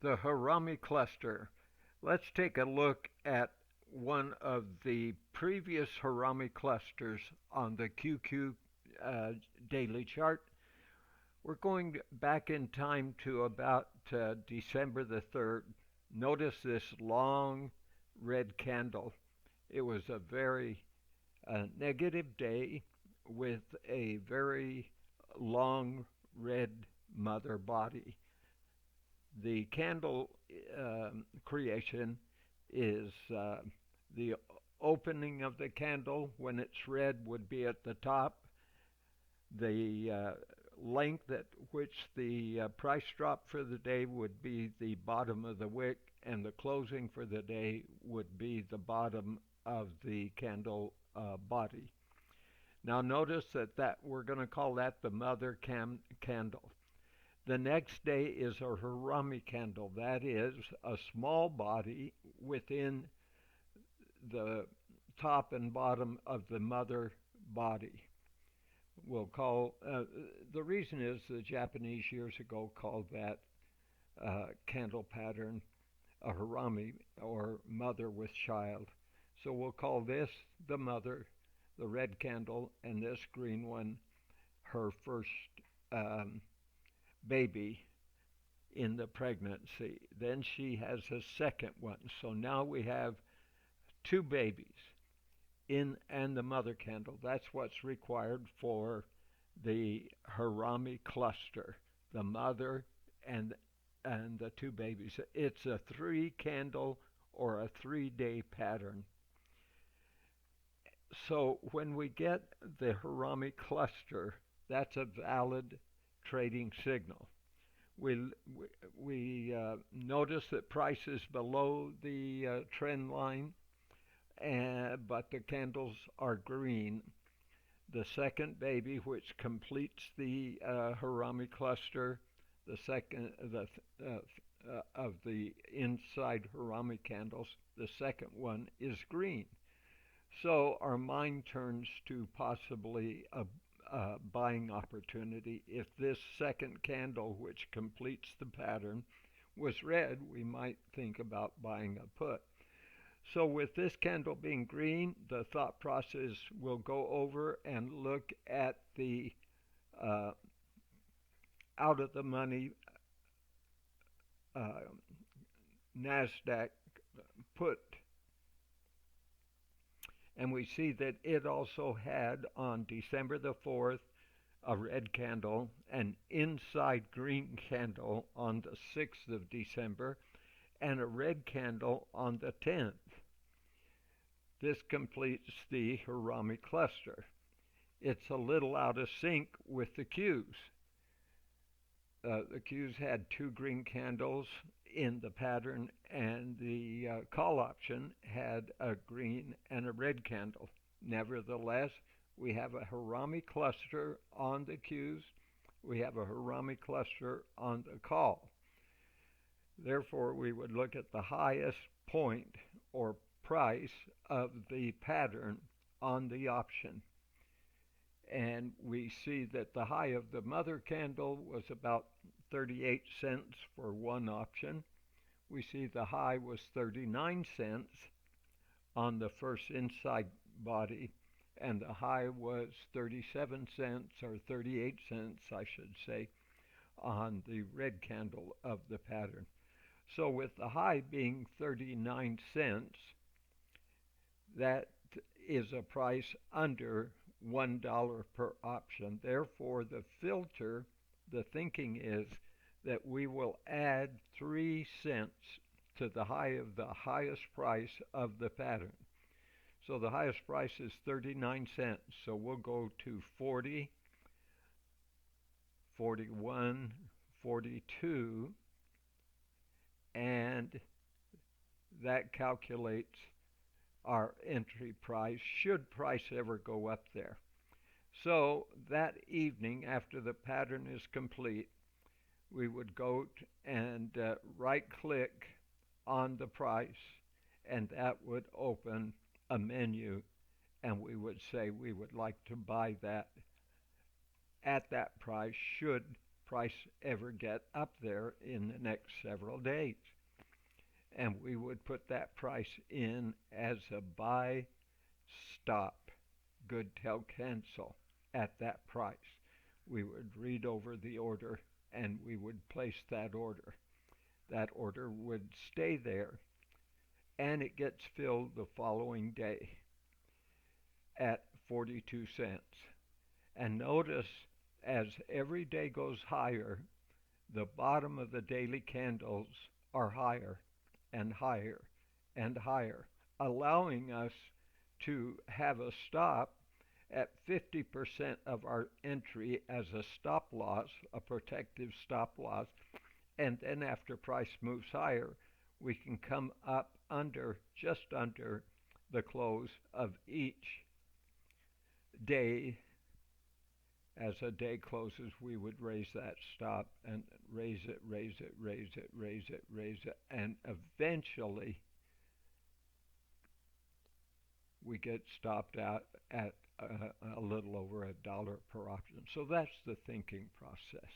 the HaramiCluster. Let's take a look at one of the previous Harami clusters on the QQ daily chart. We're going back in time to about December the 3rd. Notice this long red candle. It was a very negative day with a very long red mother body. The candle creation is the opening of the candle when it's red would be at the top. The length at which the price drop for the day would be the bottom of the wick, and the closing for the day would be the bottom of the candle body. Now notice that we're going to call that the mother candle. The next day is a Harami candle. That is a small body within the top and bottom of the mother body. We'll call, the reason is the Japanese years ago called that candle pattern a Harami, or mother with child. So we'll call this the mother, the red candle, and this green one her first baby in the pregnancy. Then she has a second one. So now we have two babies in and the mother candle. That's what's required for the Harami cluster, the mother and the two babies. It's a 3 candle or a 3-day pattern. So when we get the Harami cluster, that's a valid trading signal. We notice that price is below the trend line, but the candles are green. The second baby, which completes the Harami cluster, the second of the inside Harami candles, the second one is green. So our mind turns to possibly a buying opportunity. If this second candle, which completes the pattern, was red, we might think about buying a put. So with this candle being green, the thought process will go over and look at the out of the money NASDAQ put. And we see that it also had on December the 4th a red candle, an inside green candle on the 6th of December, and a red candle on the 10th. This completes the Harami cluster. It's a little out of sync with the Qs. The Qs had two green candles in the pattern, and the call option had a green and a red candle. Nevertheless, we have a Harami cluster on the Qs. We have a Harami cluster on the call. Therefore, we would look at the highest point or price of the pattern on the option. And we see that the high of the mother candle was about 38 cents for one option. We see the high was 39 cents on the first inside body, and the high was 37 cents, or 38 cents, I should say, on the red candle of the pattern. So with the high being 39 cents, that is a price under $1 per option. Therefore, the filter, the thinking is that we will add 3 cents to the high of the highest price of the pattern. So the highest price is 39 cents. So we'll go to 40, 41, 42, and that calculates our entry price, should price ever go up there. So that evening, after the pattern is complete, we would go and right-click on the price, and that would open a menu, and we would say we would like to buy that at that price should price ever get up there in the next several days. And we would put that price in as a buy, stop, good till cancel at that price. We would read over the order and we would place that order. That order would stay there and it gets filled the following day at 42 cents. And notice as every day goes higher, the bottom of the daily candles are higher and higher and higher, allowing us to have a stop at 50% of our entry as a stop loss, a protective stop loss, and then after price moves higher, we can come up under, just under the close of each day. As a day closes, we would raise that stop and raise it, raise it, raise it, raise it, raise it, and eventually we get stopped out at a little over $1 per option. So that's the thinking process.